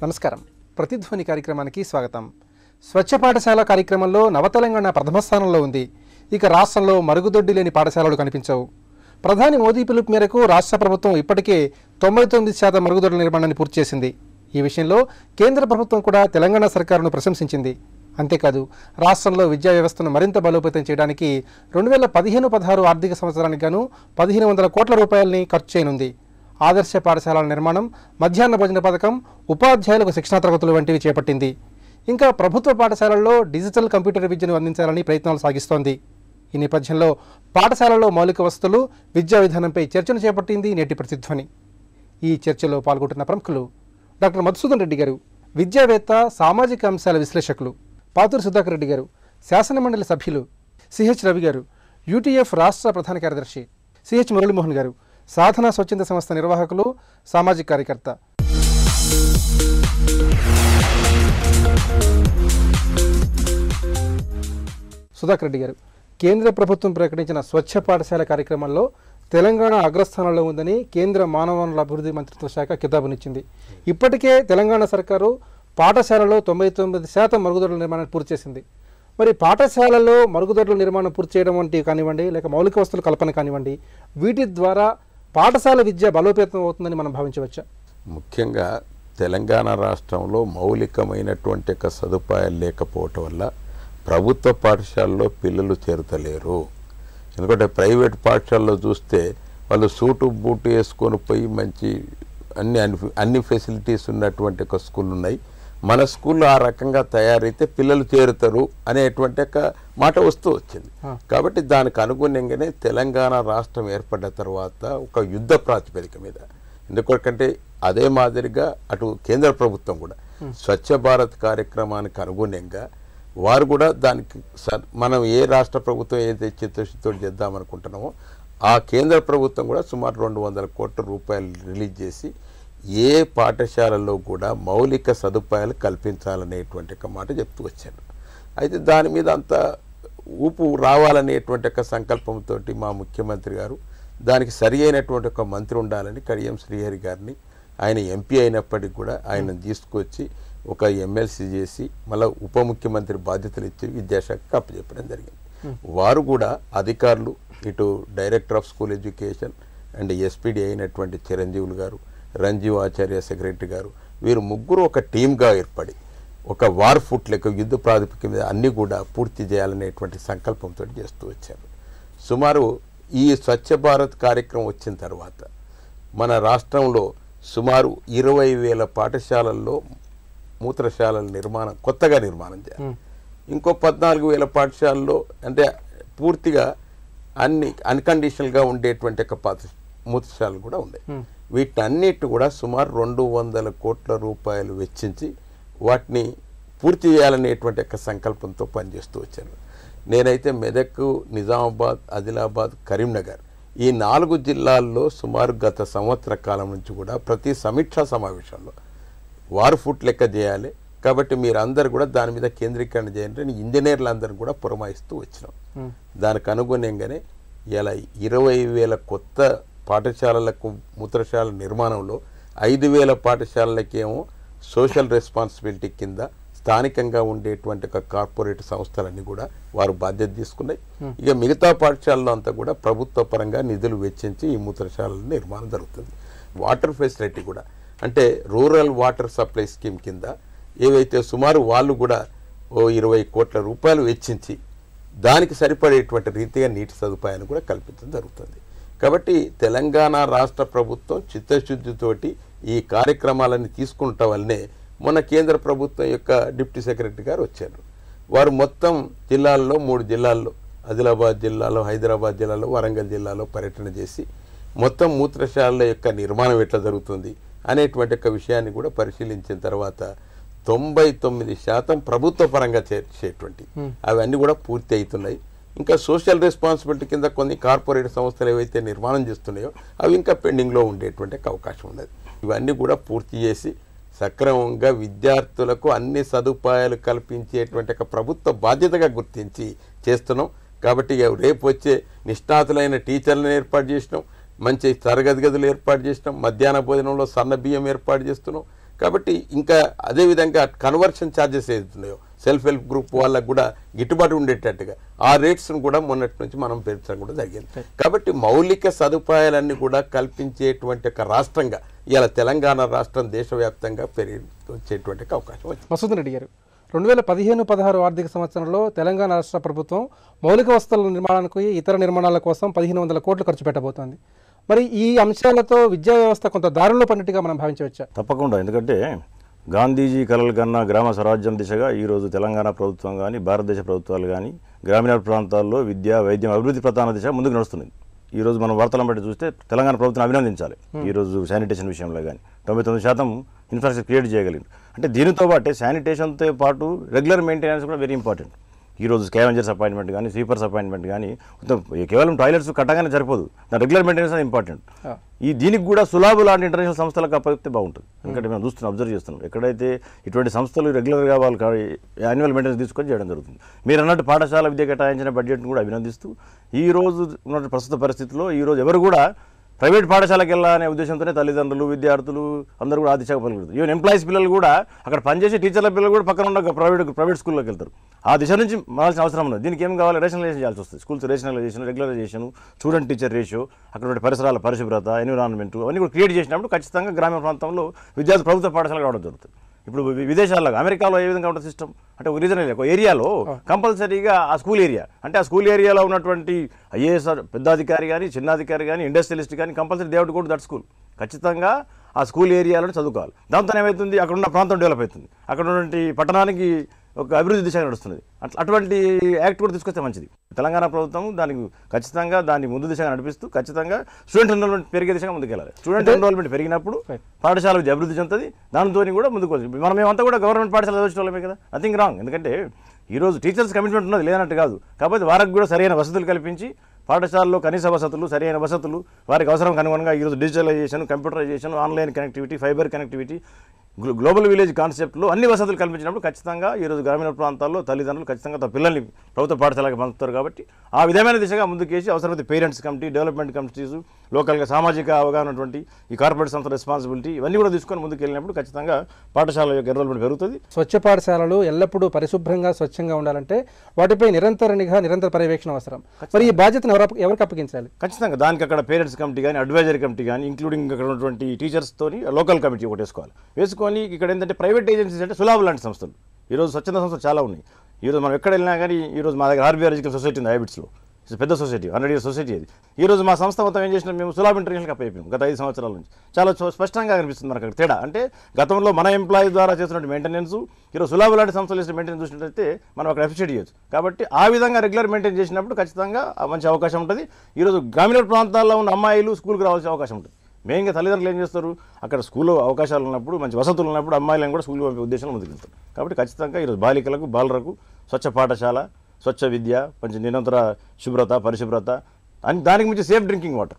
నమస్కారం. ప్రతిధ్వని కార్యక్రమానికి స్వాగతం. స్వచ్ఛ పాఠశాల కార్యక్రమంలో నవతెలంగాణ ప్రథమ స్థానంలో ఉంది. ఇక రాష్ట్రంలో మరుగుదొడ్డి లేని పాఠశాలలు కనిపించవు. ప్రధాని మోదీ పిలుపు మేరకు రాష్ట్ర ప్రభుత్వం ఇప్పటికే 99% మరుగుదొడ్ల నిర్మాణాన్ని పూర్తి చేసింది. ఈ విషయంలో కేంద్ర ప్రభుత్వం కూడా తెలంగాణ సర్కారును ప్రశంసించింది. అంతేకాదు రాష్ట్రంలో విద్యా వ్యవస్థను మరింత బలోపేతం చేయడానికి 2015-16 ఆర్థిక సంవత్సరానికి గాను 1500 కోట్ల రూపాయలని ఖర్చు చేయనుంది. ఆదర్శ పాఠశాలల నిర్మాణం, మధ్యాహ్న భోజన పథకం, ఉపాధ్యాయులకు శిక్షణా తరగతులు వంటివి చేపట్టింది. ఇంకా ప్రభుత్వ పాఠశాలల్లో డిజిటల్ కంప్యూటర్ విద్యను అందించాలని ప్రయత్నాలు సాగిస్తోంది. ఈ నేపథ్యంలో పాఠశాలలో మౌలిక వసతులు, విద్యా విధానంపై చర్చను చేపట్టింది నేటి ప్రతిధ్వని. ఈ చర్చలో పాల్గొంటున్న ప్రముఖులు డాక్టర్ మధుసూదన్ రెడ్డి గారు, విద్యావేత్త, సామాజిక అంశాల విశ్లేషకులు; పాతూరు సుధాకర్ రెడ్డి గారు, శాసనమండలి సభ్యులు; సిహెచ్ రవి గారు, యూటీఎఫ్ రాష్ట్ర ప్రధాన కార్యదర్శి; సిహెచ్ మురళీమోహన్ గారు, సాధన స్వచ్ఛంద సంస్థ నిర్వాహకులు, సామాజిక కార్యకర్త. సుధాకర్ రెడ్డి గారు, కేంద్ర ప్రభుత్వం ప్రకటించిన స్వచ్ఛ పాఠశాల కార్యక్రమంలో తెలంగాణ అగ్రస్థానంలో ఉందని కేంద్ర మానవ వనరుల అభివృద్ధి మంత్రిత్వ శాఖ కితాబునిచ్చింది. ఇప్పటికే తెలంగాణ సర్కారు పాఠశాలలో 99% మరుగుదొడ్ల నిర్మాణాన్ని పూర్తి చేసింది. మరి పాఠశాలలో మరుగుదొడ్ల నిర్మాణం పూర్తి చేయడం వంటి కానివ్వండి, లేక మౌలిక వసతుల కల్పన కానివ్వండి, వీటి ద్వారా పాఠశాల విద్య బలోపేతం అవుతుందని మనం భావించవచ్చా? ముఖ్యంగా తెలంగాణ రాష్ట్రంలో మౌలికమైనటువంటి సదుపాయాలు లేకపోవటం వల్ల ప్రభుత్వ పాఠశాలలో పిల్లలు చేరతలేరు. ఎందుకంటే ప్రైవేట్ పాఠశాలలో చూస్తే వాళ్ళు సూటు బూటు వేసుకొని పోయి మంచి అన్ని ఫెసిలిటీస్ ఉన్నటువంటి ఒక స్కూల్ ఉన్నాయి. మన స్కూల్లో ఆ రకంగా తయారైతే పిల్లలు చేరుతారు అనేటువంటి ఒక మాట వస్తూ వచ్చింది. కాబట్టి దానికి అనుగుణంగానే తెలంగాణ రాష్ట్రం ఏర్పడ్డ తర్వాత ఒక యుద్ధ ప్రాతిపదిక మీద, ఎందుకంటే అదే మాదిరిగా అటు కేంద్ర ప్రభుత్వం కూడా స్వచ్ఛ భారత్ కార్యక్రమానికి అనుగుణంగా వారు కూడా దానికి మనం ఏ రాష్ట్ర ప్రభుత్వం ఏదైతే చిత్తశుద్ధితో చేద్దామనుకుంటున్నామో ఆ కేంద్ర ప్రభుత్వం కూడా సుమారు 200 కోట్ల రూపాయలు రిలీజ్ చేసి ఏ పాఠశాలలో కూడా మౌలిక సదుపాయాలు కల్పించాలనేటువంటి ఒక మాట చెప్తూ వచ్చారు. అయితే దాని మీద అంత ఊపు రావాలనేటువంటి ఒక సంకల్పంతో మా ముఖ్యమంత్రి గారు దానికి సరి అయినటువంటి ఒక మంత్రి ఉండాలని కడియం శ్రీహరి గారిని, ఆయన ఎంపీ అయినప్పటికీ కూడా ఆయన తీసుకొచ్చి ఒక ఎమ్మెల్సీ చేసి మళ్ళీ ఉప ముఖ్యమంత్రి బాధ్యతలు ఇచ్చి విద్యాశాఖకు అప్పచెప్పడం జరిగింది. వారు కూడా అధికారులు, ఇటు director of school education and SPD అయినటువంటి చిరంజీవులు గారు, రంజీవ్ ఆచార్య సెక్రటరీ గారు, వీరు ముగ్గురు ఒక టీమ్గా ఏర్పడి ఒక వార్ ఫుట్ లెక్క యుద్ధ ప్రాతిపదిక మీద అన్నీ కూడా పూర్తి చేయాలనేటువంటి సంకల్పంతో చేస్తూ వచ్చారు. సుమారు ఈ స్వచ్ఛ భారత్ కార్యక్రమం వచ్చిన తర్వాత మన రాష్ట్రంలో సుమారు 20,000 పాఠశాలల్లో మూత్రశాలల కొత్తగా నిర్మాణం చేయాలి. ఇంకో 14,000 పాఠశాలలో అంటే పూర్తిగా అన్కండిషనల్గా ఉండేటువంటి ఒక మూత్రశాలలు కూడా ఉన్నాయి. వీటన్నిటి కూడా సుమారు 200 కోట్ల రూపాయలు వెచ్చించి వాటిని పూర్తి చేయాలనేటువంటి ఒక సంకల్పంతో పనిచేస్తూ వచ్చాను. నేనైతే మెదక్, నిజామాబాద్, ఆదిలాబాద్, కరీంనగర్ ఈ 4 జిల్లాల్లో సుమారు గత సంవత్సర కాలం నుంచి కూడా ప్రతి సమీక్షా సమావేశంలో వారు ఫుట్ లెక్క చేయాలి, కాబట్టి మీరు అందరు కూడా దాని మీద కేంద్రీకరణ చేయండి ఇంజనీర్లు అందరూ కూడా పురమాయిస్తూ వచ్చినాం. దానికి అనుగుణంగానే ఇలా 20,000 కొత్త పాఠశాలలకు మూత్రశాల నిర్మాణంలో 5,000 పాఠశాలలకేమో సోషల్ రెస్పాన్సిబిలిటీ కింద స్థానికంగా ఉండేటువంటి ఒక కార్పొరేట్ సంస్థలన్నీ కూడా వారు బాధ్యత తీసుకున్నాయి. ఇక మిగతా పాఠశాలలో అంతా కూడా ప్రభుత్వ పరంగా నిధులు వెచ్చించి ఈ మూత్రశాలల నిర్మాణం జరుగుతుంది. వాటర్ ఫెసిలిటీ కూడా అంటే రూరల్ వాటర్ సప్లై స్కీమ్ కింద ఏవైతే సుమారు వాళ్ళు కూడా 20 కోట్ల రూపాయలు వెచ్చించి దానికి సరిపడేటువంటి రీతిగా నీటి సదుపాయాన్ని కూడా కల్పించడం జరుగుతుంది. కాబట్టి తెలంగాణ రాష్ట్ర ప్రభుత్వం చిత్తశుద్ధితోటి ఈ కార్యక్రమాలన్నీ తీసుకుంటా వల్లనే మొన్న కేంద్ర ప్రభుత్వం యొక్క డిప్యూటీ సెక్రటరీ గారు వచ్చారు. వారు మొత్తం జిల్లాల్లో 3 జిల్లాల్లో ఆదిలాబాద్ జిల్లాలో, హైదరాబాద్ జిల్లాలో, వరంగల్ జిల్లాలో పర్యటన చేసి మొత్తం మూత్రశాలల యొక్క నిర్మాణం ఎట్లా జరుగుతుంది అనేటువంటి ఒక విషయాన్ని కూడా పరిశీలించిన తర్వాత 99% ప్రభుత్వ పరంగా చేసేటువంటి అవన్నీ కూడా పూర్తి అవుతున్నాయి. ఇంకా సోషల్ రెస్పాన్సిబిలిటీ కింద కొన్ని కార్పొరేట్ సంస్థలు ఏవైతే నిర్మాణం చేస్తున్నాయో అవి ఇంకా పెండింగ్లో ఉండేటువంటి అవకాశం ఉన్నది. ఇవన్నీ కూడా పూర్తి చేసి సక్రమంగా విద్యార్థులకు అన్ని సదుపాయాలు కల్పించేటువంటి ఒక ప్రభుత్వ బాధ్యతగా గుర్తించి చేస్తున్నాం. కాబట్టి రేపు వచ్చే నిష్ణాతులైన టీచర్లను ఏర్పాటు చేసినాం, మంచి తరగతి గదులు ఏర్పాటు చేసినాం, మధ్యాహ్న భోజనంలో సన్న బియ్యం ఏర్పాటు చేస్తున్నాం. కాబట్టి ఇంకా అదేవిధంగా కన్వర్షన్ ఛార్జెస్ ఏదైతున్నాయో సెల్ఫ్ హెల్ప్ గ్రూప్ వాళ్ళకు కూడా గిట్టుబాటు ఉండేటట్టుగా ఆ రేట్స్ను కూడా మొన్నటి నుంచి మనం పెంచడం కూడా జరిగింది. కాబట్టి మౌలిక సదుపాయాలన్నీ కూడా కల్పించేటువంటి ఒక రాష్ట్రంగా ఇలా తెలంగాణ రాష్ట్రం దేశవ్యాప్తంగా పెరిగి వచ్చేటువంటి అవకాశం వచ్చింది. మసూదన్ రెడ్డి గారు, 2015-16 ఆర్థిక సంవత్సరంలో తెలంగాణ రాష్ట్ర ప్రభుత్వం మౌలిక వసతుల నిర్మాణానికి ఇతర నిర్మాణాల కోసం 1500 కోట్లు ఖర్చు పెట్టబోతోంది. మరి ఈ అంశాలతో విద్యా వ్యవస్థ కొంత దారుల్లో పడినట్టుగా మనం భావించవచ్చా? తప్పకుండా. ఎందుకంటే గాంధీజీ కలలు కన్నా గ్రామ స్వరాజ్యం దిశగా ఈరోజు తెలంగాణ ప్రభుత్వం కానీ భారతదేశ ప్రభుత్వాలు కానీ గ్రామీణ ప్రాంతాల్లో విద్య వైద్యం అభివృద్ధి ప్రధాన దిశ ముందుకు నడుస్తుంది. ఈరోజు మనం వార్తలను బట్టి చూస్తే తెలంగాణ ప్రభుత్వం అభినందించాలి. ఈరోజు శానిటేషన్ విషయంలో కానీ 99% ఇన్ఫ్రాస్ట్రక్చర్ క్రియేట్ చేయగలిగింది. అంటే దీనితో పాటే శానిటేషన్తో పాటు రెగ్యులర్ మెయింటెనెన్స్ కూడా వెరీ ఇంపార్టెంట్. ఈరోజు స్కావెంజర్స్ అపాయింట్మెంట్ కానీ స్వీపర్స్ అపాయింట్మెంట్ కానీ కేవలం టాయిలెట్స్ కట్టగానే సరిపోదు, దాని రెగ్యులర్ మెయింటెనెన్స్ అనేది ఇంపార్టెంట్. దీనికి కూడా సులాబు లాంటి ఇంటర్నేషనల్ సంస్థలకు అప్పగిస్తే బాగుంటుంది. ఎందుకంటే మేము చూస్తున్నాం, అబ్జర్వ్ చేస్తున్నాం, ఎక్కడైతే ఇటువంటి సంస్థలు రెగ్యులర్గా వాళ్ళు యాన్యువల్ మెయింటెనెన్స్ తీసుకొని చేయడం జరుగుతుంది. మీరు అన్నట్టు పాఠశాల విద్య కేటాయించిన బడ్జెట్ను కూడా అభినందిస్తూ ఈ రోజు ఉన్న ప్రస్తుత పరిస్థితిలో ఈరోజు ఎవరు కూడా ప్రైవేట్ పాఠశాలకు వెళ్ళాలనే ఉద్దేశంతోనే తల్లిదండ్రులు విద్యార్థులు అందరూ కూడా ఆ దిశగా పలుకుతారు. ఈవెన్ ఎంప్లాయీస్ పిల్లలు కూడా అక్కడ పనిచేసే టీచర్ల పిల్లలు కూడా పక్కన ఉన్న ప్రైవేట్ స్కూల్లోకి వెళ్తారు. ఆ దిశ నుంచి మారాల్సిన అవసరం ఉన్నది. దీనికి ఏం కావాలి? రేషనలైజేషన్ చేయాల్సి వస్తుంది. Schools rationalisation, regularisation, student teacher ratio, అక్కడ పరిసరాల పరిశుభ్రత, ఎన్విరాన్మెంట్ అవన్నీ కూడా క్రియేట్ చేసినప్పుడు ఖచ్చితంగా గ్రామీణ ప్రాంతంలో విద్యార్థి ప్రభుత్వ పాఠశాలకు రావడం జరుగుతుంది. ఇప్పుడు విదేశాల్లో అమెరికాలో ఏ విధంగా ఉంటుంది సిస్టమ్ అంటే ఒక రీజనల్ ఒక ఏరియాలో కంపల్సరీగా ఆ స్కూల్ ఏరియా అంటే ఆ స్కూల్ ఏరియాలో ఉన్నటువంటి ఐఏఎస్ పెద్ద అధికారి కానీ చిన్న అధికారి కానీ ఇండస్ట్రియలిస్ట్ కానీ compulsory they have to go to that school. ఖచ్చితంగా ఆ స్కూల్ ఏరియాలో చదువుకోవాలి. దాంతో ఏమవుతుంది? అక్కడ ఉన్న ప్రాంతం డెవలప్ అవుతుంది, అక్కడ ఉన్నటువంటి పట్టణానికి ఒక అభివృద్ధి దిశగా నడుస్తున్నది. అటువంటి యాక్ట్ కూడా తీసుకొస్తే మంచిది. తెలంగాణ ప్రభుత్వం దానికి ఖచ్చితంగా దాన్ని ముందు దిశగా నడిపిస్తూ ఖచ్చితంగా స్టూడెంట్ ఎన్రోల్మెంట్ పెరిగే దిశగా ముందుకెళ్ళాలి. స్టూడెంట్ ఎన్రోల్మెంట్ పెరిగినప్పుడు పాఠశాల విద్య అభివృద్ధి చెందుతుంది, దానితో కూడా ముందుకు వస్తుంది. మనం మేమంతా కూడా గవర్నమెంట్ పాఠశాల చదివించడమే కదా, నథింగ్ రాంగ్. ఎందుకంటే ఈరోజు టీచర్స్ కమిట్మెంట్ ఉన్నది లేనట్టు కాదు. కాకపోతే వారికి కూడా సరైన వసతులు కల్పించి పాఠశాలలో కనీస వసతులు, సరైన వసతులు, వారికి అవసరం అనుగుణంగా ఈరోజు digitalisation, computerisation, online connectivity, fibre connectivity, global village కాన్సెప్ట్లో అన్ని వసతులు కల్పించినప్పుడు ఖచ్చితంగా ఈరోజు గ్రామీణ ప్రాంతాల్లో తల్లిదండ్రులు ఖచ్చితంగా తమ పిల్లల్ని ప్రభుత్వ పాఠశాలకు పంపుతారు. కాబట్టి ఆ విధమైన దిశగా ముందుకేసి అవసరమైతే పేరెంట్స్ కమిటీ, డెవలప్మెంట్ కమిటీస్, లోకల్గా సామాజిక అవగాహన ఉన్నటువంటి ఈ కార్పొరేట్ సంస్థ రెస్పాన్సిబిలిటీ ఇవన్నీ కూడా తీసుకొని ముందుకు వెళ్ళినప్పుడు ఖచ్చితంగా పాఠశాల యొక్క ఎన్రోల్మెంట్ పెరుగుతుంది. స్వచ్ఛ పాఠశాలలు ఎల్లప్పుడూ పరిశుభ్రంగా స్వచ్ఛంగా ఉండాలంటే వాటిపై నిరంతర నిఘా, నిరంతర పర్యవేక్షణ అవసరం. మరి ఈ బాధ్యతను ఎవరికి అప్పగించాలి? ఖచ్చితంగా దానికి అక్కడ పేరెంట్స్ కమిటీ కానీ అడ్వైజరీ కమిటీ కానీ ఇంక్లూడింగ్ అక్కడ ఉన్నటువంటి టీచర్స్తోని లోకల్ కమిటీ ఒకటి వేసుకొని ఇక్కడ ఏంటంటే ప్రైవేట్ ఏజెన్సీస్ అంటే సులాబు లాంటి సంస్థలు ఈరోజు స్వచ్ఛంద సంస్థలు చాలా ఉన్నాయి. ఈరోజు మనం ఎక్కడ వెళ్ళినా కానీ ఈరోజు మా దగ్గర ఆర్బీఆర్ ఎడ్యుకేషన్ సొసైటీ ఉంది హ్యాబిట్స్లో, పెద్ద సొసైటీ, 100 years సొసైటీ అది. ఈరోజు మా సంస్థ మొత్తం ఏం చేసినా మేము సులాబ్ ఇంటర్నేషనల్కి అప్పయిపోయాం గత 5 సంవత్సరాల నుంచి. చాలా స్పష్టంగా కనిపిస్తుంది మనకు అక్కడ తేడా. అంటే గతంలో మన ఎంప్లాయీ ద్వారా చేస్తున్న మెయింటెనెన్స్ ఈరోజు సులాబ్ లాంటి సంస్థలు చేసిన మెయింటెనెన్స్ చూసినట్టయితే మనం అక్కడ అప్రిషియేట్ చేయొచ్చు. కాబట్టి ఆ విధంగా రెగ్యులర్ మెయింటైన్ చేసినప్పుడు ఖచ్చితంగా మంచి అవకాశం ఉంటుంది. ఈరోజు గ్రామీణ ప్రాంతాల్లో ఉన్న అమ్మాయిలు స్కూల్కి రావాల్సిన అవకాశం ఉంటుంది. మెయిన్గా తల్లిదండ్రులు ఏం చేస్తారు? అక్కడ స్కూల్లో అవకాశాలు ఉన్నప్పుడు, మంచి వసతులు ఉన్నప్పుడు అమ్మాయిలను కూడా స్కూల్కి పంపే ఉద్దేశంలో ముందుకు వెళ్తారు. కాబట్టి ఖచ్చితంగా ఈరోజు బాలికలకు, బాలురకు స్వచ్ఛ పాఠశాల, స్వచ్ఛ విద్య, మంచి నిరంతర శుభ్రత, పరిశుభ్రత, అని దానికి మించి సేఫ్ డ్రింకింగ్ వాటర్,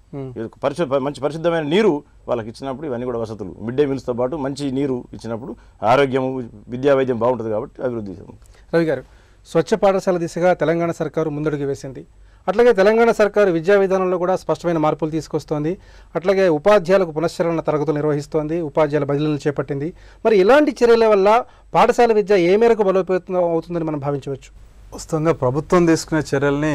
మంచి పరిశుద్ధమైన నీరు వాళ్ళకి ఇచ్చినప్పుడు ఇవన్నీ కూడా వసతులు, మిడ్ డే మీల్స్తో పాటు మంచి నీరు ఇచ్చినప్పుడు ఆరోగ్యము, విద్యా వైద్యం బాగుంటుంది. కాబట్టి అభివృద్ధి. రవి గారు, స్వచ్ఛ పాఠశాల దిశగా తెలంగాణ సర్కారు ముందడుగు వేసింది. అట్లాగే తెలంగాణ సర్కారు విద్యా విధానంలో కూడా స్పష్టమైన మార్పులు తీసుకొస్తోంది. అట్లాగే ఉపాధ్యాయులకు పునశ్చరణ తరగతులు నిర్వహిస్తోంది, ఉపాధ్యాయుల బదిలీలను చేపట్టింది. మరి ఇలాంటి చర్యల వల్ల పాఠశాల విద్య ఏ మేరకు బలోపేతం అవుతుందని మనం భావించవచ్చు? వాస్తవంగా ప్రభుత్వం తీసుకునే చర్యల్ని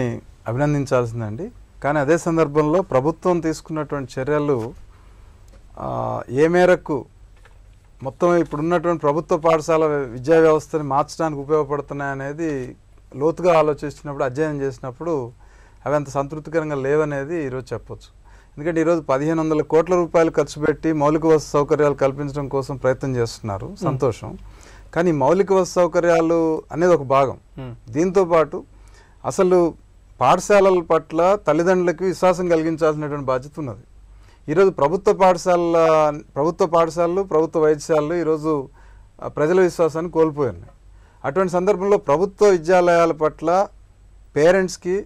అభినందించాల్సిందండి. కానీ అదే సందర్భంలో ప్రభుత్వం తీసుకున్నటువంటి చర్యలు ఏ మేరకు మొత్తం ఇప్పుడున్నటువంటి ప్రభుత్వ పాఠశాల విద్యా వ్యవస్థని మార్చడానికి ఉపయోగపడుతున్నాయి అనేది లోతుగా ఆలోచించినప్పుడు, అధ్యయనం చేసినప్పుడు అవి అంత సంతృప్తికరంగా లేవనేది ఈరోజు చెప్పొచ్చు. ఎందుకంటే ఈరోజు 1500 కోట్ల రూపాయలు ఖర్చు పెట్టి మౌలిక వసతి సౌకర్యాలు కల్పించడం కోసం ప్రయత్నం చేస్తున్నారు, సంతోషం. కానీ మౌలిక వసతి సౌకర్యాలు అనేది ఒక భాగం. దీంతో పాటు అసలు పాఠశాలల పట్ల తల్లిదండ్రులకి విశ్వాసం కలిగించాల్సినటువంటి బాధ్యత ఉన్నది. ఈరోజు ప్రభుత్వ పాఠశాలలు, ప్రభుత్వ వైద్యశాలలు ఈరోజు ప్రజల విశ్వాసాన్ని కోల్పోయి. అటువంటి సందర్భంలో ప్రభుత్వ విద్యాలయాల పట్ల పేరెంట్స్కి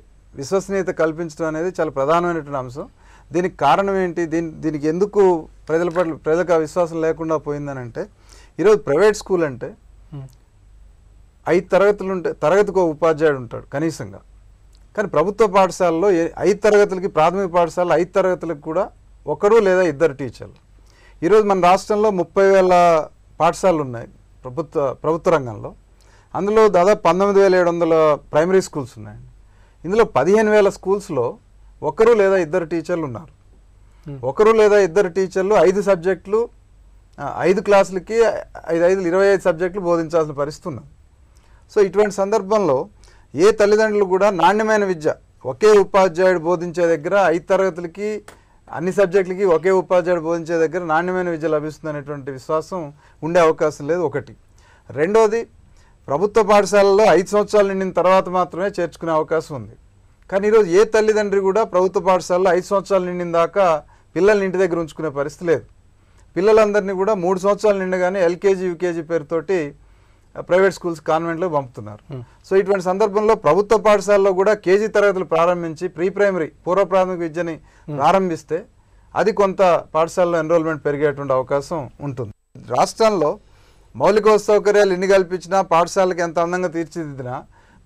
విశ్వసనీయత కల్పించడం అనేది చాలా ప్రధానమైనటువంటి అంశం. దీనికి కారణం ఏంటి? దీనికి ఎందుకు ప్రజలకు ఆ విశ్వాసం లేకుండా పోయిందని అంటే, ఈరోజు ప్రైవేట్ స్కూల్ అంటే 5 తరగతులు ఉంటే తరగతికి ఒక ఉపాధ్యాయుడు ఉంటాడు కనీసంగా. కానీ ప్రభుత్వ పాఠశాలలో 5 తరగతులకి, ప్రాథమిక పాఠశాలలో 5 తరగతులకు కూడా 1 లేదా 2 టీచర్లు. ఈరోజు మన రాష్ట్రంలో 30,000 పాఠశాలలు ఉన్నాయి ప్రభుత్వ రంగంలో. అందులో దాదాపు 19,700 ప్రైమరీ స్కూల్స్ ఉన్నాయండి. ఇందులో 15,000 స్కూల్స్లో ఒకరు లేదా ఇద్దరు టీచర్లు ఉన్నారు. ఒకరు లేదా ఇద్దరు టీచర్లు 5 సబ్జెక్టులు 5 క్లాసులకి 25 సబ్జెక్టులు బోధించాల్సిన పరిస్థితి ఉన్నది. సో ఇటువంటి సందర్భంలో ఏ తల్లిదండ్రులు కూడా నాణ్యమైన విద్య ఒకే ఉపాధ్యాయుడు బోధించే దగ్గర 5 తరగతులకి అన్ని సబ్జెక్టులకి ఒకే ఉపాధ్యాయుడు బోధించే దగ్గర నాణ్యమైన విద్య లభిస్తుంది అనేటువంటి విశ్వాసం ఉండే అవకాశం లేదు. ఒకటి. రెండోది, ప్రభుత్వ పాఠశాలలో 5 సంవత్సరాలు నిండిన తర్వాత మాత్రమే చేర్చుకునే అవకాశం ఉంది. కానీ ఈరోజు ఏ తల్లిదండ్రి కూడా ప్రభుత్వ పాఠశాలలో 5 సంవత్సరాలు నిండిన దాకా పిల్లల్ని ఇంటి దగ్గర ఉంచుకునే పరిస్థితి లేదు. పిల్లలందరినీ కూడా 3 సంవత్సరాలు నిండగానే ఎల్కేజీ యూకేజీ పేరుతోటి ప్రైవేట్ స్కూల్స్ కాన్వెంట్లో పంపుతున్నారు. సో ఇటువంటి సందర్భంలో ప్రభుత్వ పాఠశాలలో కూడా కేజీ తరగతులు ప్రారంభించి ప్రీ ప్రైమరీ పూర్వ ప్రాథమిక విద్యని ప్రారంభిస్తే అది కొంత పాఠశాలలో ఎన్రోల్మెంట్ పెరిగేటువంటి అవకాశం ఉంటుంది. రాష్ట్రంలో మౌలిక సౌకర్యాలు ఎన్ని కల్పించినా పాఠశాలకు ఎంత అందంగా తీర్చిదిద్దినా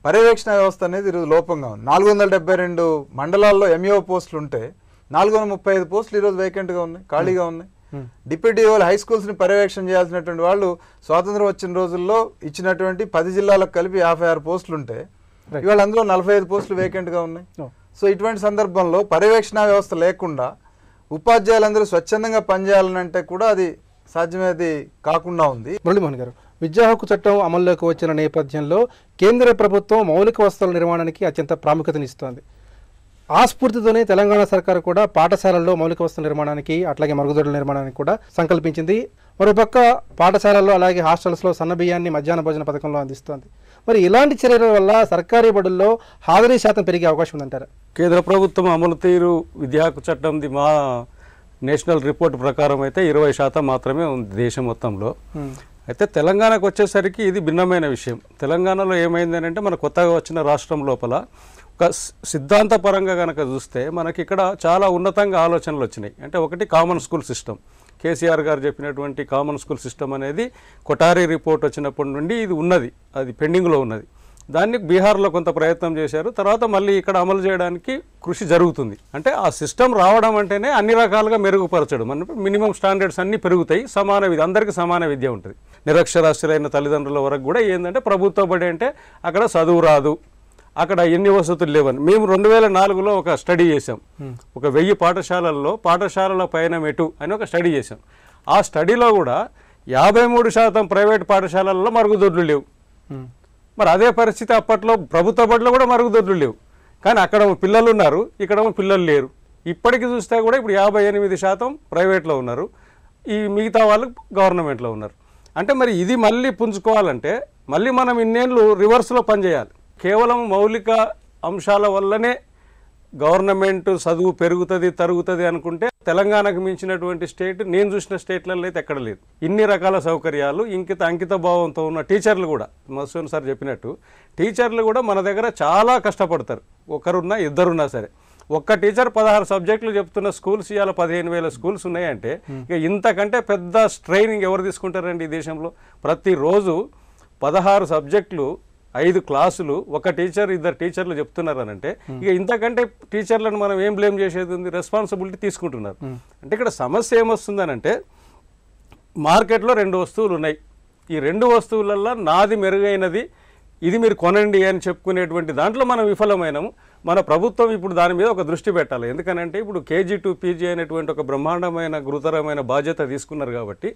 పర్యవేక్షణ వ్యవస్థ అనేది ఈరోజు లోపంగా ఉంది. 472 మండలాల్లో ఎంఈఓ పోస్టులు ఉంటే 435 పోస్టులు ఈరోజు వేకెంట్గా ఉన్నాయి, ఖాళీగా ఉన్నాయి. డిప్యూటీ వాళ్ళు హై స్కూల్స్ని పర్యవేక్షణ చేయాల్సినటువంటి వాళ్ళు స్వాతంత్రం వచ్చిన రోజుల్లో ఇచ్చినటువంటి 10 జిల్లాలకు కలిపి 56 పోస్టులు ఉంటే ఇవాళ అందులో 45 పోస్టులు వేకెంట్గా ఉన్నాయి. సో ఇటువంటి సందర్భంలో పర్యవేక్షణ వ్యవస్థ లేకుండా ఉపాధ్యాయులందరూ స్వచ్ఛందంగా పనిచేయాలనంటే కూడా అది సాధ్యమేది కాకుండా ఉంది. మురళీమోహన్ గారు, విద్యా హక్కు చట్టం అమల్లోకి వచ్చిన నేపథ్యంలో కేంద్ర ప్రభుత్వం మౌలిక వసతుల నిర్మాణానికి అత్యంత ప్రాముఖ్యతనిస్తోంది. ఆ స్ఫూర్తితోనే తెలంగాణ సర్కారు కూడా పాఠశాలల్లో మౌలిక వసతుల నిర్మాణానికి అట్లాగే మరుగుదొడ్ల నిర్మాణానికి కూడా సంకల్పించింది. మరోపక్క పాఠశాలల్లో అలాగే హాస్టల్స్లో సన్నబియ్యాన్ని మధ్యాహ్న భోజన పథకంలో అందిస్తోంది. మరి ఇలాంటి చర్యల వల్ల సర్కారీ బడుల్లో హాజరీ శాతం పెరిగే అవకాశం ఉందంటారా? కేంద్ర ప్రభుత్వం అమలు తీరు విద్యా హక్కు చట్టంది మా నేషనల్ రిపోర్ట్ ప్రకారం అయితే 20% మాత్రమే ఉంది దేశం మొత్తంలో. అయితే తెలంగాణకు వచ్చేసరికి ఇది భిన్నమైన విషయం. తెలంగాణలో ఏమైంది అంటే మన కొత్తగా వచ్చిన రాష్ట్రం లోపల ఒక సిద్ధాంతపరంగా కనుక చూస్తే మనకి ఇక్కడ చాలా ఉన్నతంగా ఆలోచనలు వచ్చినాయి. అంటే ఒకటి కామన్ స్కూల్ సిస్టమ్, కేసీఆర్ గారు చెప్పినటువంటి కామన్ స్కూల్ సిస్టమ్ అనేది కొఠారి రిపోర్ట్ వచ్చినప్పటి నుండి ఇది ఉన్నది, అది పెండింగ్లో ఉన్నది. దాన్ని బీహార్లో కొంత ప్రయత్నం చేశారు, తర్వాత మళ్ళీ ఇక్కడ అమలు చేయడానికి కృషి జరుగుతుంది. అంటే ఆ సిస్టమ్ రావడం అంటేనే అన్ని రకాలుగా మెరుగుపరచడం, అంటే మినిమం స్టాండర్డ్స్ అన్నీ పెరుగుతాయి, సమాన విద్య, అందరికీ సమాన విద్య ఉంటుంది. నిరక్షరాస్యులైన తల్లిదండ్రుల వరకు కూడా ఏంటంటే ప్రభుత్వ బడి అంటే అక్కడ చదువు రాదు, అక్కడ ఎన్ని వసతులు లేవని. మేము 2004లో ఒక స్టడీ చేసాం, ఒక 1000 పాఠశాలల్లో పాఠశాలల పైన మెటు అని ఒక స్టడీ చేసాం. ఆ స్టడీలో కూడా 53% ప్రైవేట్ పాఠశాలల్లో మరుగుదొడ్లు లేవు. మరి అదే పరిస్థితి అప్పట్లో ప్రభుత్వ బడిలో కూడా మరుగుదొడ్లు లేవు, కానీ అక్కడ పిల్లలు ఉన్నారు, ఇక్కడ పిల్లలు లేరు. ఇప్పటికి చూస్తే కూడా ఇప్పుడు 58% ప్రైవేట్లో ఉన్నారు, ఈ మిగతా వాళ్ళు గవర్నమెంట్లో ఉన్నారు. అంటే మరి ఇది మళ్ళీ పుంజుకోవాలంటే మళ్ళీ మనం ఇన్నేళ్ళు రివర్స్లో పనిచేయాలి. కేవలం మౌలిక అంశాల వల్లనే గవర్నమెంట్ చదువు పెరుగుతుంది తరుగుతుంది అనుకుంటే తెలంగాణకు మించినటువంటి స్టేట్ నేను చూసిన స్టేట్లలో అయితే ఎక్కడ లేదు. ఇన్ని రకాల సౌకర్యాలు, అంకిత భావంతో ఉన్న టీచర్లు కూడా, మసూన్ సార్ చెప్పినట్టు టీచర్లు కూడా మన దగ్గర చాలా కష్టపడతారు. ఒకరున్నా ఇద్దరున్నా సరే, ఒక్క టీచర్ 16 సబ్జెక్టులు చెప్తున్న స్కూల్స్ ఇవాళ 15,000 స్కూల్స్ ఉన్నాయంటే ఇక ఇంతకంటే పెద్ద ట్రైనింగ్ ఎవరు తీసుకుంటారండి ఈ దేశంలో? ప్రతిరోజు 16 సబ్జెక్టులు 5 క్లాసులు ఒక టీచర్ 2 టీచర్లు చెప్తున్నారనంటే ఇక ఇంతకంటే టీచర్లను మనం ఏం బ్లేమ్ చేసేది ఉంది? రెస్పాన్సిబిలిటీ తీసుకుంటున్నారు. అంటే ఇక్కడ సమస్య ఏమొస్తుందనంటే మార్కెట్లో 2 వస్తువులు ఉన్నాయి, ఈ 2 వస్తువులలో నాది మెరుగైనది, ఇది మీరు కొనండి అని చెప్పుకునేటువంటి దాంట్లో మనం విఫలమైనము. మన ప్రభుత్వం ఇప్పుడు దాని మీద ఒక దృష్టి పెట్టాలి. ఎందుకనంటే ఇప్పుడు KG to PG అనేటువంటి ఒక బ్రహ్మాండమైన గురుతరమైన బాధ్యత తీసుకున్నారు కాబట్టి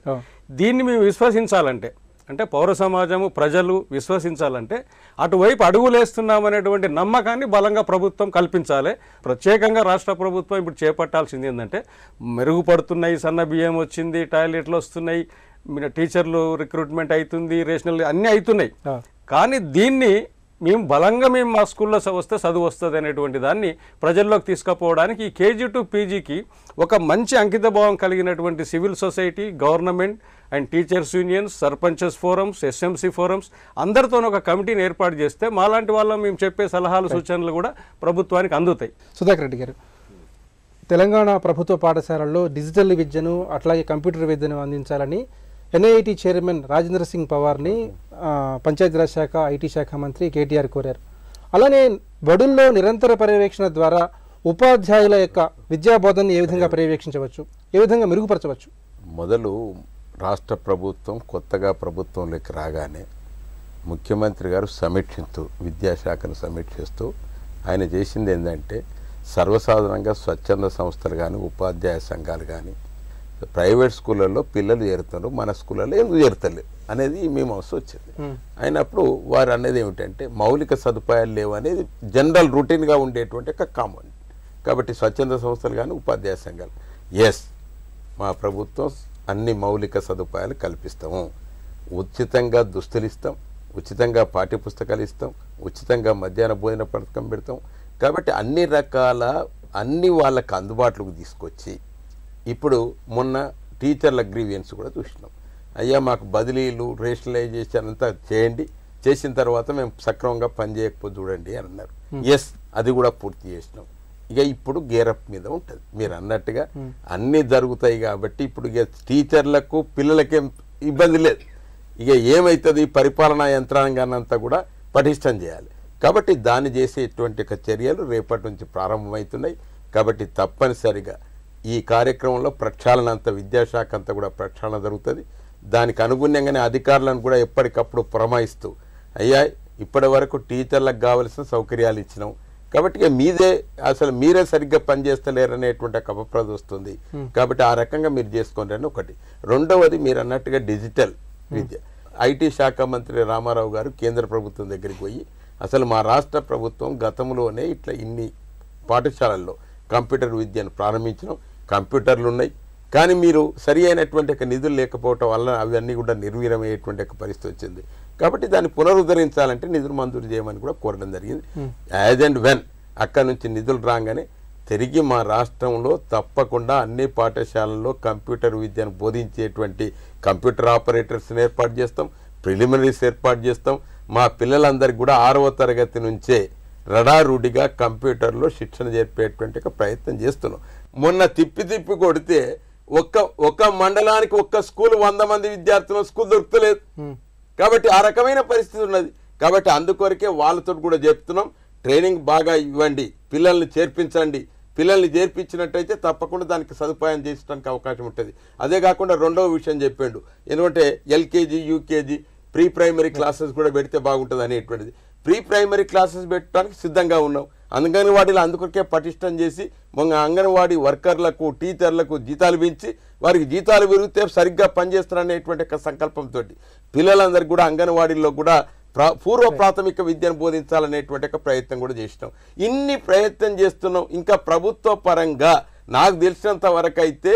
దీన్ని మేము విశ్వసించాలంటే, అంటే పౌర సమాజము ప్రజలు విశ్వసించాలంటే అటువైపు అడుగులేస్తున్నామనేటువంటి నమ్మకాన్ని బలంగా ప్రభుత్వం కల్పించాలి. ప్రత్యేకంగా రాష్ట్ర ప్రభుత్వం ఇప్పుడు చేపట్టాల్సింది ఏంటంటే మెరుగుపడుతున్నాయి, సన్న బియ్యం వచ్చింది, టాయిలెట్లు వస్తున్నాయి, టీచర్లు రిక్రూట్మెంట్ అవుతుంది, రేషనల్ అన్నీ అవుతున్నాయి. కానీ దీన్ని మేము మా స్కూల్లో వస్తే చదువు వస్తుంది అనేటువంటి దాన్ని ప్రజల్లోకి తీసుకుపోవడానికి ఈ KG to PGకి ఒక మంచి అంకిత భావం కలిగినటువంటి civil society, government and teachers unions, sarpanches forums, SMC forums అందరితో ఒక కమిటీని ఏర్పాటు చేస్తే మాలాంటి వాళ్ళం మేము చెప్పే సలహాలు సూచనలు కూడా ప్రభుత్వానికి అందుతాయి. సుధాకర్ రెడ్డి గారు, తెలంగాణ ప్రభుత్వ పాఠశాలల్లో డిజిటల్ విద్యను అట్లాగే కంప్యూటర్ విద్యను అందించాలని NIT చైర్మన్ రాజేంద్ర సింగ్ పవార్ని పంచాయతీరాజ్ శాఖ IT శాఖ మంత్రి KTR కోరారు. అలానే బడుల్లో నిరంతర పర్యవేక్షణ ద్వారా ఉపాధ్యాయుల యొక్క విద్యాబోధనని ఏ విధంగా పర్యవేక్షించవచ్చు, ఏ విధంగా మెరుగుపరచవచ్చు? మొదలు రాష్ట్ర ప్రభుత్వం కొత్తగా ప్రభుత్వంలోకి రాగానే ముఖ్యమంత్రి గారు విద్యాశాఖను సమీక్షిస్తూ ఆయన చేసింది ఏంటంటే సర్వసాధారణంగా స్వచ్ఛంద సంస్థలు కానీ ఉపాధ్యాయ సంఘాలు కానీ ప్రైవేట్ స్కూళ్ళల్లో పిల్లలు చేరుతున్నారు, మన స్కూళ్ళల్లో ఎందుకు చేరుతలేరు అనేది మీమాంస వచ్చింది. అయినప్పుడు వారు అనేది ఏమిటంటే మౌలిక సదుపాయాలు లేవు అనేది జనరల్ రొటీన్గా ఉండేటువంటి ఒక కామన్. కాబట్టి స్వచ్ఛంద సంస్థలు కానీ ఉపాధ్యాయ సంఘాలు మా ప్రభుత్వం అన్ని మౌలిక సదుపాయాలు కల్పిస్తాము, ఉచితంగా దుస్తులు ఇస్తాం, ఉచితంగా పాఠ్యపుస్తకాలు ఇస్తాం, ఉచితంగా మధ్యాహ్న భోజన పథకం పెడతాం. కాబట్టి అన్ని రకాల అన్ని వాళ్ళకి అందుబాటులోకి తీసుకొచ్చి ఇప్పుడు మొన్న టీచర్ల గ్రీవియన్స్ కూడా చూసినాం. అయ్యా మాకు బదిలీలు రేషనలైజేషన్ అంతా చేయండి, చేసిన తర్వాత మేము సక్రమంగా పనిచేయకపోతే చూడండి అని అన్నారు. అది కూడా పూర్తి చేసినాం. ఇక ఇప్పుడు గేరప్ మీద ఉంటుంది. మీరు అన్నట్టుగా అన్నీ జరుగుతాయి కాబట్టి ఇప్పుడు ఇక టీచర్లకు పిల్లలకేం ఇబ్బంది లేదు. ఇక ఏమవుతుంది, పరిపాలనా యంత్రాంగాన్నంతా కూడా పటిష్టం చేయాలి. కాబట్టి దాన్ని చేసేటువంటి చర్యలు రేపటి నుంచి ప్రారంభమవుతున్నాయి. కాబట్టి తప్పనిసరిగా ఈ కార్యక్రమంలో ప్రక్షాళన అంతా విద్యాశాఖ అంతా కూడా ప్రక్షాళన జరుగుతుంది. దానికి అనుగుణంగానే అధికారులను కూడా ఎప్పటికప్పుడు పురమాయిస్తూ అయ్యా ఇప్పటి వరకు టీచర్లకు కావలసిన సౌకర్యాలు ఇచ్చినాం, కాబట్టి ఇక మీరే సరిగ్గా పనిచేస్తలేరనేటువంటి ఒక అభిప్రాయం వస్తుంది. కాబట్టి ఆ రకంగా మీరు చేసుకోండి అని ఒకటి. రెండవది మీరు అన్నట్టుగా డిజిటల్ విద్య. ఐటీ శాఖ మంత్రి రామారావు గారు కేంద్ర ప్రభుత్వం దగ్గరికి పోయి అసలు మా రాష్ట్ర ప్రభుత్వం గతంలోనే ఇట్లా ఇన్ని పాఠశాలల్లో కంప్యూటర్ విద్యను ప్రారంభించడం, కంప్యూటర్లు ఉన్నాయి, కానీ మీరు సరి అయినటువంటి నిధులు లేకపోవటం వల్ల అవన్నీ కూడా నిర్వీర్యమయ్యేటువంటి ఒక పరిస్థితి వచ్చింది. కాబట్టి దాన్ని పునరుద్ధరించాలంటే నిధులు మంజూరు చేయమని కూడా కోరడం జరిగింది. యాజ్ అండ్ వెన్ అక్కడి నుంచి నిధులు రాగానే తిరిగి మా రాష్ట్రంలో తప్పకుండా అన్ని పాఠశాలల్లో కంప్యూటర్ విద్యను బోధించేటువంటి కంప్యూటర్ ఆపరేటర్స్ని ఏర్పాటు చేస్తాం, ప్రిలిమినరీస్ ఏర్పాటు చేస్తాం. మా పిల్లలందరికీ కూడా 6వ తరగతి నుంచే రడారుడిగా కంప్యూటర్లో శిక్షణ జరిపేటువంటి ఒక ప్రయత్నం చేస్తున్నాం. మొన్న తిప్పి కొడితే ఒక్క మండలానికి ఒక్క స్కూల్ 100 మంది విద్యార్థుల స్కూల్ దొరుకుతలేదు. కాబట్టి ఆ రకమైన పరిస్థితి ఉన్నది. కాబట్టి అందుకొరకే వాళ్ళతో కూడా చెప్తున్నాం, ట్రైనింగ్ బాగా ఇవ్వండి, పిల్లల్ని చేర్పించండి. పిల్లల్ని చేర్పించినట్టయితే తప్పకుండా దానికి సదుపాయం చేసడానికి అవకాశం ఉంటుంది. అదే కాకుండా రెండవ విషయం చెప్పాడు, ఎందుకంటే LKG UKG pre primary classes కూడా పెడితే బాగుంటుంది అనేటువంటిది. ప్రీ ప్రైమరీ క్లాసెస్ పెట్టడానికి సిద్ధంగా ఉన్నాం. అంగన్వాడీలు అందుకొరకే పటిష్టం చేసి అంగన్వాడీ వర్కర్లకు టీచర్లకు జీతాలు పెంచి వారికి జీతాలు పెరిగితే సరిగ్గా పనిచేస్తారనేటువంటి ఒక సంకల్పంతో పిల్లలందరికీ కూడా అంగన్వాడీల్లో కూడా పూర్వ ప్రాథమిక విద్యను బోధించాలనేటువంటి ఒక ప్రయత్నం కూడా చేసినాం. ఇన్ని ప్రయత్నం చేస్తున్నాం. ఇంకా ప్రభుత్వ పరంగా నాకు తెలిసినంత వరకు అయితే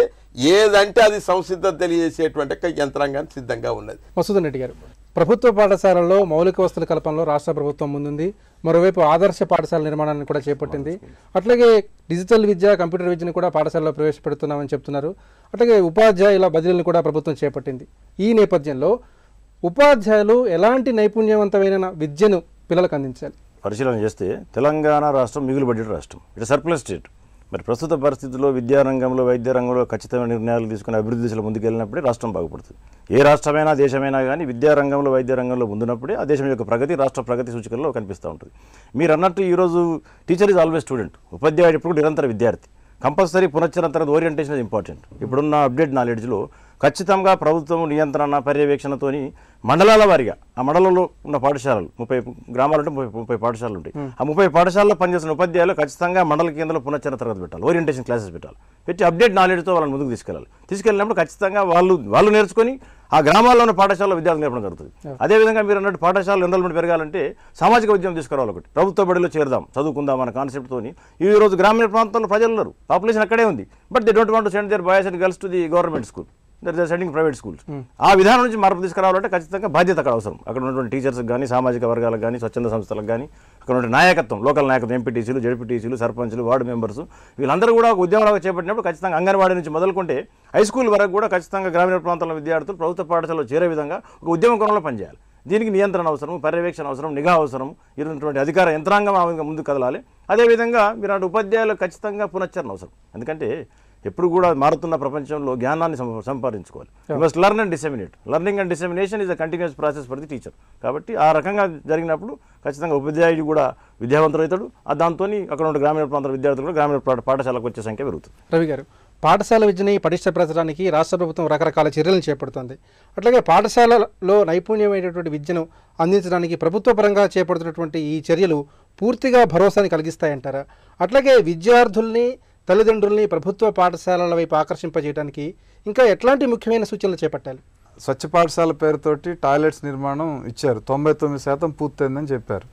ఏదంటే అది సంసిద్ధత తెలియజేసేటువంటి ఒక యంత్రాంగాన్ని సిద్ధంగా ఉన్నది. మసూదన్ రెడ్డి గారు, ప్రభుత్వ పాఠశాలల్లో మౌలిక వసతుల కల్పనలో రాష్ట్ర ప్రభుత్వం ముందుంది, మరోవైపు ఆదర్శ పాఠశాల నిర్మాణాన్ని కూడా చేపట్టింది. అట్లాగే డిజిటల్ విద్య, కంప్యూటర్ విద్యను కూడా పాఠశాలలో ప్రవేశపెడుతున్నామని చెప్తున్నారు. అట్లాగే ఉపాధ్యాయుల బదిలీలను కూడా ప్రభుత్వం చేపట్టింది. ఈ నేపథ్యంలో ఉపాధ్యాయులు ఎలాంటి నైపుణ్యవంతమైన విద్యను పిల్లలకు అందించాలి? పరిశీలన చేస్తే తెలంగాణ రాష్ట్రం మిగులు బడ్జెట్ రాష్ట్రం, ఇటు సర్ప్లస్ స్టేట్. మరి ప్రస్తుత పరిస్థితుల్లో విద్యారంగంలో వైద్య రంగంలో ఖచ్చితమైన నిర్ణయాలు తీసుకుని అభివృద్ధి దిశలో ముందుకెళ్ళినప్పుడే రాష్ట్రం బాగుపడుతుంది. ఏ రాష్ట్రమైనా దేశమైనా కానీ విద్యారంగంలో వైద్య రంగంలో ముందున్నప్పుడే ఆ దేశం యొక్క ప్రగతి రాష్ట్ర ప్రగతి సూచికల్లో కనిపిస్తూ ఉంటుంది. మీరు అన్నట్టు ఈరోజు టీచర్ ఈజ్ ఆల్వేస్ స్టూడెంట్, ఉపాధ్యాయుడు ఎప్పుడు నిరంతర విద్యార్థి. కంపల్సరీ పునశ్చరణ తర్వాత ఓరియంటేషన్ ఇస్ ఇంపార్టెంట్. ఇప్పుడున్న అప్డేట్ నాలెడ్జ్లో ఖచ్చితంగా ప్రభుత్వం నియంత్రణ పర్యవేక్షణతోని మండలాల వారిగా ఆ మండలంలో ఉన్న పాఠశాలలు 30 గ్రామాలు ఉంటే 30 పాఠశాలలు ఉంటాయి. ఆ 30 పాఠశాలలో పనిచేసిన ఉపాధ్యాయులు ఖచ్చితంగా మండల కేంద్రంలో పునశ్చరణ తరగతి పెట్టాలి, ఓరియంటేషన్ క్లాసెస్ పెట్టాలి, పెట్టి అప్డేట్ నాలెడ్జ్తో వాళ్ళని ముందుకు తీసుకెళ్ళాలి. తీసుకెళ్ళినప్పుడు ఖచ్చితంగా వాళ్ళు నేర్చుకొని ఆ గ్రామాల్లో ఉన్న పాఠశాలలో విద్యార్థులు నేర్పడం జరుగుతుంది. అదేవిధంగా మీరు అన్నట్టు పాఠశాలలో ఎన్రోల్మెంట్ పెరగాలంటే సామాజిక ఉద్యమం తీసుకురావాలి. ఒకటి ప్రభుత్వ బడిలో చేరదాం, చదువుకుందాం అన్న కాన్సెప్ట్తోని ఈ రోజు గ్రామీణ ప్రాంతాల్లో ప్రజలు ఉన్నారు, పాపులేషన్ అక్కడే ఉంది. But they don't want to send their boys and girls to the government school, sending private schools. ఆ విధానం నుంచి మార్పు తీసుకురావాలంటే ఖచ్చితంగా బాధ్యత అక్కడ అవసరం. అక్కడ ఉన్నటువంటి టీచర్స్కి కానీ, సామాజిక వర్గాలకు కానీ, స్వచ్ఛంద సంస్థలకు కానీ, అక్కడ ఉన్న నాయకత్వం, లోకల్ నాయకత్వం, ఎంపీటీసీలు, జడ్పీటీసీలు, సర్పంచ్లు, వార్డు మెంబర్స్, వీళ్ళందరూ కూడా ఒక ఉద్యమంలాగా చేపట్టినప్పుడు ఖచ్చితంగా అంగన్వాడీ నుంచి మొదలుకుంటే హై స్కూల్ వరకు కూడా ఖచ్చితంగా గ్రామీణ ప్రాంతాల విద్యార్థులు ప్రభుత్వ పాఠశాలలో చేరే విధంగా ఒక ఉద్యమ కోణంలో పనిచేయాలి. దీనికి నియంత్రణ అవసరం, పర్యవేక్షణ అవసరం, నిఘా అవసరం, ఇటువంటి అధికార యంత్రాంగం ఆ విధంగా ముందుకు కదలాలి. అదేవిధంగా మీరు ఉపాధ్యాయులు ఖచ్చితంగా పునశ్చరణ అవసరం. ఎందుకంటే ఎప్పుడు కూడా మారుతున్న ప్రపంచంలో జ్ఞానాన్ని సంపాదించుకోవాలి. You must learn and disseminate. Learning and dissemination is a continuous process for the teacher. కాబట్టి ఆ రకంగా జరిగినప్పుడు ఖచ్చితంగా ఉపాధ్యాయుడు కూడా విద్యావంతుడు అవుతాడు. దాంతో అక్కడ ఉన్న గ్రామీణ ప్రాంతాల విద్యార్థులు కూడా గ్రామీణ పాఠశాలకు వచ్చే సంఖ్య పెరుగుతుంది. రవి గారు, పాఠశాల విద్యని పటిష్టపరచడానికి రాష్ట్ర ప్రభుత్వం రకరకాల చర్యలను చేపడుతుంది. అట్లాగే పాఠశాలలో నైపుణ్యమైనటువంటి విద్యను అందించడానికి ప్రభుత్వ పరంగా చేపడుతున్నటువంటి ఈ చర్యలు పూర్తిగా భరోసాని కలిగిస్తాయంటారా? అట్లాగే విద్యార్థుల్ని తల్లిదండ్రుల్ని ప్రభుత్వ పాఠశాలల వైపు ఆకర్షింపజేయడానికి ఇంకా ఎట్లాంటి ముఖ్యమైన సూచనలు చేపట్టాలి? స్వచ్ఛ పాఠశాల పేరుతోటి టాయిలెట్స్ నిర్మాణం ఇచ్చారు, 99% పూర్తయిందని చెప్పారు.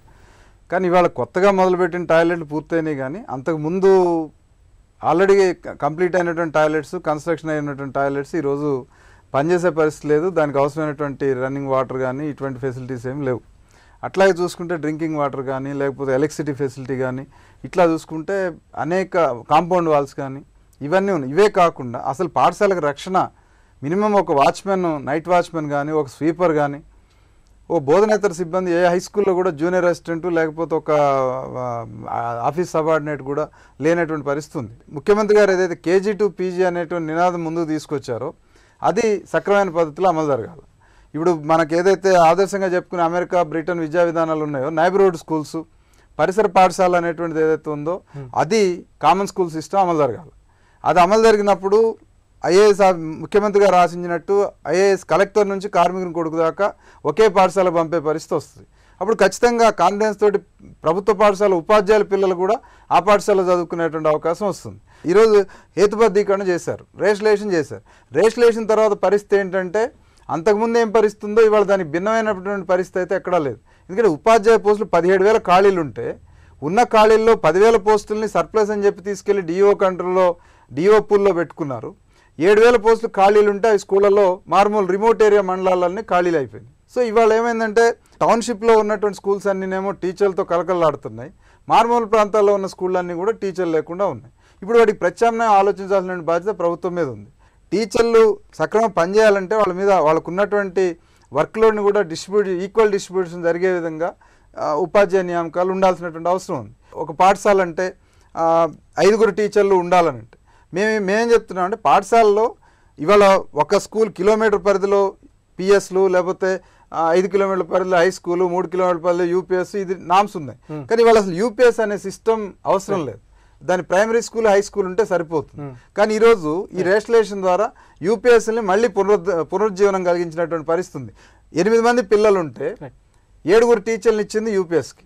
కానీ ఇవాళ కొత్తగా మొదలుపెట్టిన టాయిలెట్లు పూర్తయినాయి, కానీ అంతకుముందు ఆల్రెడీ కంప్లీట్ అయినటువంటి టాయిలెట్స్, కన్స్ట్రక్షన్ అయినటువంటి టాయిలెట్స్ ఈరోజు పనిచేసే పరిస్థితి లేదు. దానికి అవసరమైనటువంటి రన్నింగ్ వాటర్ కానీ ఇటువంటి ఫెసిలిటీస్ ఏమి లేవు. అట్లాగే చూసుకుంటే డ్రింకింగ్ వాటర్ కానీ లేకపోతే ఎలక్ట్రిసిటీ ఫెసిలిటీ కానీ ఇట్లా చూసుకుంటే అనేక కాంపౌండ్ వాల్స్ కానీ ఇవన్నీ ఉన్నాయి. ఇవే కాకుండా అసలు పాఠశాలకు రక్షణ మినిమం ఒక వాచ్మెన్, నైట్ వాచ్మెన్ కానీ ఒక స్వీపర్ కానీ ఓ బోధనేతర సిబ్బంది ఏ హై స్కూల్లో కూడా జూనియర్ అసిస్టెంట్ లేకపోతే ఒక ఆఫీస్ సబార్డినేట్ కూడా లేనటువంటి పరిస్థితి ఉంది. ముఖ్యమంత్రి గారు ఏదైతే కేజీ టు పీజీ అనేటువంటి నినాదం ముందుకు తీసుకొచ్చారో అది సక్రమైన పద్ధతిలో అమలు జరగాలి. ఇప్పుడు మనకు ఏదైతే ఆదర్శంగా చెప్పుకునే అమెరికా, బ్రిటన్ విద్యా విధానాలు ఉన్నాయో, నైబర్హుడ్ స్కూల్స్, పరిసర పాఠశాల అనేటువంటిది ఏదైతే ఉందో అది కామన్ స్కూల్ సిస్టమ్ అమలు జరగాలి. అది అమలు జరిగినప్పుడు ఐఏఎస్ ముఖ్యమంత్రి గారు ఆశించినట్టు ఐఏఎస్ కలెక్టర్ నుంచి కార్మికుని కొడుకు దాకా ఒకే పాఠశాల పంపే పరిస్థితి వస్తుంది. అప్పుడు ఖచ్చితంగా కాన్ఫిడెన్స్ తోటి ప్రభుత్వ పాఠశాల ఉపాధ్యాయుల పిల్లలు కూడా ఆ పాఠశాల చదువుకునేటువంటి అవకాశం వస్తుంది. ఈరోజు హేతుబద్ధీకరణ చేశారు, రేషలేషన్ చేశారు. రేషలేషన్ తర్వాత పరిస్థితి ఏంటంటే అంతకుముందు ఏం పరిస్థితి ఉందో ఇవాళ దానికి భిన్నమైనటువంటి పరిస్థితి అయితే ఎక్కడా లేదు. ఎందుకంటే ఉపాధ్యాయ పోస్టులు 17,000 ఖాళీలు ఉంటే ఉన్న ఖాళీల్లో 10,000 పోస్టుల్ని సర్ప్లస్ అని చెప్పి తీసుకెళ్లి డిఓ కంట్రోల్లో డిఓ పూల్లో పెట్టుకున్నారు. 7,000 పోస్టులు ఖాళీలు ఉంటే ఆ స్కూళ్ళలో మారుమూల రిమోట్ ఏరియా మండలాలన్నీ ఖాళీలు అయిపోయింది. సో ఇవాళ ఏమైందంటే టౌన్షిప్లో ఉన్నటువంటి స్కూల్స్ అన్నీనేమో టీచర్లతో కలకలాడుతున్నాయి, మారుమూల ప్రాంతాల్లో ఉన్న స్కూళ్ళన్నీ కూడా టీచర్లు లేకుండా ఉన్నాయి. ఇప్పుడు వాటికి ప్రత్యామ్నాయం ఆలోచించాల్సిన బాధ్యత ప్రభుత్వం మీద ఉంది. టీచర్లు సక్రమంగా పనిచేయాలంటే వాళ్ళ మీద వాళ్ళకు ఉన్నటువంటి వర్క్లోడ్ని కూడా ఈక్వల్ డిస్ట్రిబ్యూషన్ జరిగే విధంగా ఉపాధ్యాయ నియామకాలు ఉండాల్సినటువంటి అవసరం ఉంది. ఒక పాఠశాల అంటే 5 టీచర్లు ఉండాలనంటే మేమేం చెప్తున్నాం అంటే పాఠశాలలో ఇవాళ ఒక స్కూల్ కిలోమీటర్ పరిధిలో పిఎస్లు లేకపోతే 5 కిలోమీటర్ల పరిధిలో హై స్కూలు, 3 కిలోమీటర్ల పరిధిలో యూపీఎస్, ఇది నామ్స్ ఉన్నాయి. కానీ ఇవాళ అసలు యూపీఎస్ అనే సిస్టమ్ అవసరం లేదు. దాని ప్రైమరీ స్కూల్, హై స్కూల్ ఉంటే సరిపోతుంది. కానీ ఈరోజు ఈ రేషలేషన్ ద్వారా యూపీఎస్ని మళ్ళీ పునరుజ్జీవనం కలిగించినటువంటి పరిస్థితి ఉంది. 8 మంది పిల్లలు ఉంటే 7 టీచర్లు ఇచ్చింది యూపీఎస్కి.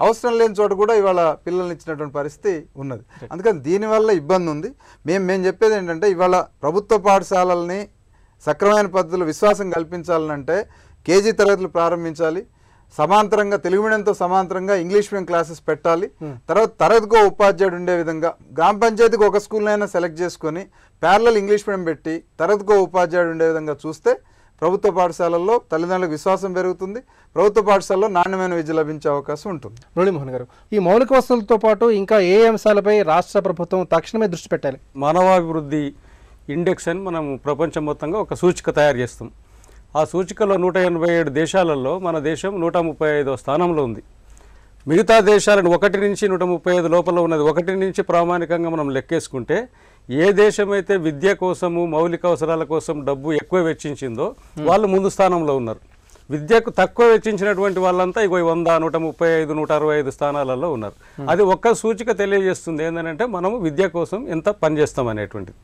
అవసరం లేని చోట కూడా ఇవాళ పిల్లల్ని ఇచ్చినటువంటి పరిస్థితి ఉన్నది. అందుకని దీనివల్ల ఇబ్బంది ఉంది. మేము చెప్పేది ఏంటంటే ఇవాళ ప్రభుత్వ పాఠశాలల్ని సక్రమైన పద్ధతిలో విశ్వాసం కల్పించాలంటే కేజీ తరగతులు ప్రారంభించాలి, సమాంతరంగా తెలుగు మీడియంతో సమాంతరంగా ఇంగ్లీష్ మీడియం క్లాసెస్ పెట్టాలి. తర్వాత తరగతికో ఉపాధ్యాయుడు ఉండే విధంగా గ్రామ పంచాయతీకి ఒక స్కూల్నైనా సెలెక్ట్ చేసుకొని ప్యారలల్ ఇంగ్లీష్ మీడియం పెట్టి తరగతికో ఉపాధ్యాయుడు ఉండే విధంగా చూస్తే ప్రభుత్వ పాఠశాలల్లో తల్లిదండ్రులకు విశ్వాసం పెరుగుతుంది, ప్రభుత్వ పాఠశాలలో నాణ్యమైన విద్య లభించే అవకాశం ఉంటుంది. మురళీమోహన్ గారు, ఈ మౌలిక వసతులతో పాటు ఇంకా ఏ అంశాలపై రాష్ట్ర ప్రభుత్వం తక్షణమే దృష్టి పెట్టాలి? మానవాభివృద్ధి ఇండెక్స్ అని మనం ప్రపంచం మొత్తంగా ఒక సూచిక తయారు చేస్తాం. ఆ సూచికలో 187 దేశాలలో మన దేశం 135వ స్థానంలో ఉంది. మిగతా దేశాలను 1 నుంచి 135 లోపల ఉన్నది 1 నుంచి ప్రామాణికంగా మనం లెక్కేసుకుంటే ఏ దేశమైతే విద్య కోసము మౌలిక అవసరాల కోసం డబ్బు ఎక్కువ వెచ్చించిందో వాళ్ళు ముందు స్థానంలో ఉన్నారు. విద్యకు తక్కువ వెచ్చించినటువంటి వాళ్ళంతా ఇగో 100, 135, 165 స్థానాలలో ఉన్నారు. అది ఒక్క సూచిక తెలియజేస్తుంది ఏంటంటే మనము విద్య కోసం ఎంత పనిచేస్తాం అనేటువంటిది.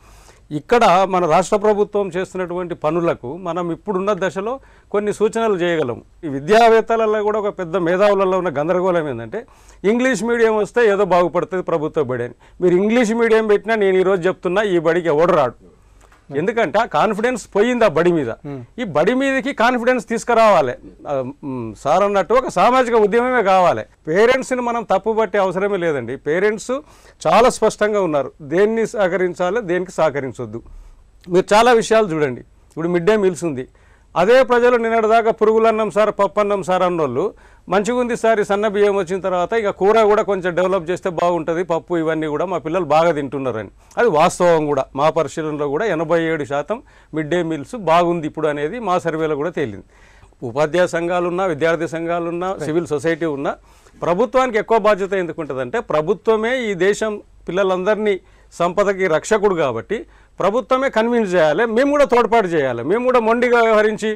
ఇక్కడ మన రాష్ట్ర ప్రభుత్వం చేస్తున్నటువంటి పనులకు మనం ఇప్పుడున్న దశలో కొన్ని సూచనలు చేయగలము. ఈ విద్యావేత్తలలో కూడా ఒక పెద్ద మేధావులలో ఉన్న గందరగోళం ఏంటంటే ఇంగ్లీష్ మీడియం వస్తే ఏదో బాగుపడుతుంది ప్రభుత్వ బడి అని. మీరు ఇంగ్లీష్ మీడియం పెట్టినా నేను ఈరోజు చెప్తున్నా ఈ బడికి ఎవడు రాడు. ఎందుకంటే ఆ కాన్ఫిడెన్స్ పోయింది ఆ బడి మీద. ఈ బడి మీదకి కాన్ఫిడెన్స్ తీసుకురావాలి. సార్ అన్నట్టు ఒక సామాజిక ఉద్యమమే కావాలి. పేరెంట్స్ని మనం తప్పుపట్టే అవసరమే లేదండి. పేరెంట్స్ చాలా స్పష్టంగా ఉన్నారు, దేన్ని సహకరించాలి, దేనికి సహకరించొద్దు. మీరు చాలా విషయాలు చూడండి. ఇప్పుడు మిడ్ డే మీల్స్ ఉంది, అదే ప్రజలు నిన్నటిదాకా పురుగులన్నం సార్, పప్పు అన్నం సార్ అన్నోళ్ళు మంచిగా ఉంది సార్, ఈ సన్న బియ్యం వచ్చిన తర్వాత ఇక కూర కూడా కొంచెం డెవలప్ చేస్తే బాగుంటుంది, పప్పు ఇవన్నీ కూడా మా పిల్లలు బాగా తింటున్నారని. అది వాస్తవం కూడా. మా పరిశీలనలో కూడా 87% మిడ్ డే మీల్స్ బాగుంది ఇప్పుడు అనేది మా సర్వేలో కూడా తేలింది. ఉపాధ్యాయ సంఘాలున్నా, విద్యార్థి సంఘాలున్నా, సివిల్ సొసైటీ ఉన్నా ప్రభుత్వానికి ఎక్కువ బాధ్యత ఎందుకు ఉంటుందంటే ప్రభుత్వమే ఈ దేశం పిల్లలందరినీ సంపదకి రక్షకుడు కాబట్టి ప్రభుత్వమే కన్విన్స్ చేయాలి, మేము కూడా తోడ్పాటు చేయాలి. మేము కూడా మొండిగా వ్యవహరించి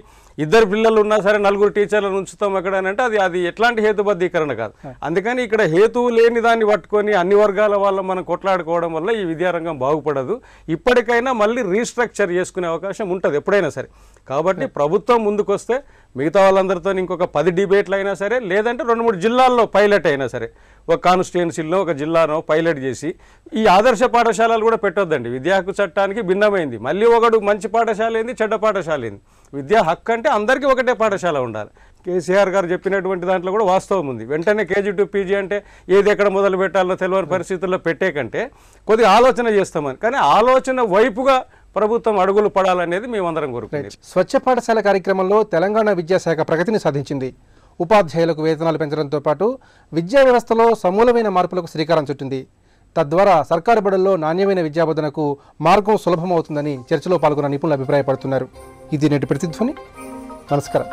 ఇద్దరు పిల్లలు ఉన్నా సరే 4 టీచర్లను ఉంచుతాం ఎక్కడ అని అంటే అది ఎట్లాంటి హేతుబద్ధీకరణ కాదు. అందుకని ఇక్కడ హేతువు లేని దాన్ని పట్టుకొని అన్ని వర్గాల వల్ల మనం కొట్లాడుకోవడం వల్ల ఈ విద్యారంగం బాగుపడదు. ఇప్పటికైనా మళ్ళీ రీస్ట్రక్చర్ చేసుకునే అవకాశం ఉంటుంది ఎప్పుడైనా సరే. కాబట్టి ప్రభుత్వం ముందుకొస్తే మిగతా వాళ్ళందరితో ఇంకొక 10 డిబేట్లు అయినా సరే, లేదంటే 2-3 జిల్లాల్లో పైలట్ అయినా సరే, ఒక కాన్స్టిట్యుయెన్సీలో ఒక జిల్లానో పైలట్ చేసి ఈ ఆదర్శ పాఠశాలలు కూడా పెట్టొద్దండి. విద్యా హక్కు చట్టానికి భిన్నమైంది. మళ్ళీ ఒకడు మంచి పాఠశాల ఏంది, చెడ్డ పాఠశాల ఏంది. విద్యా హక్కు అంటే అందరికీ ఒకటే పాఠశాల ఉండాలి. కేసీఆర్ గారు చెప్పినటువంటి దాంట్లో కూడా వాస్తవం ఉంది. వెంటనే కేజీ టు పీజీ అంటే ఏది ఎక్కడ మొదలు పెట్టాలో తెలియని పరిస్థితుల్లో పెట్టే కంటే కొద్దిగా ఆలోచన చేస్తామని. కానీ ఆలోచన వైపుగా ప్రభుత్వం అడుగులు పడాలనేది మేమందరం కోరుకుంటాం. స్వచ్ఛ పాఠశాల కార్యక్రమంలో తెలంగాణ విద్యాశాఖ ప్రగతిని సాధించింది. ఉపాధ్యాయులకు వేతనాలు పెంచడంతో పాటు విద్యా వ్యవస్థలో సమూలమైన మార్పులకు శ్రీకారం చుట్టింది. తద్వారా సర్కారు బడుల్లో నాణ్యమైన విద్యాబోధనకు మార్గం సులభమవుతుందని చర్చలో పాల్గొన్న నిపుణులు అభిప్రాయపడుతున్నారు. ఇది నేటి ప్రతిధ్వని. నమస్కారం.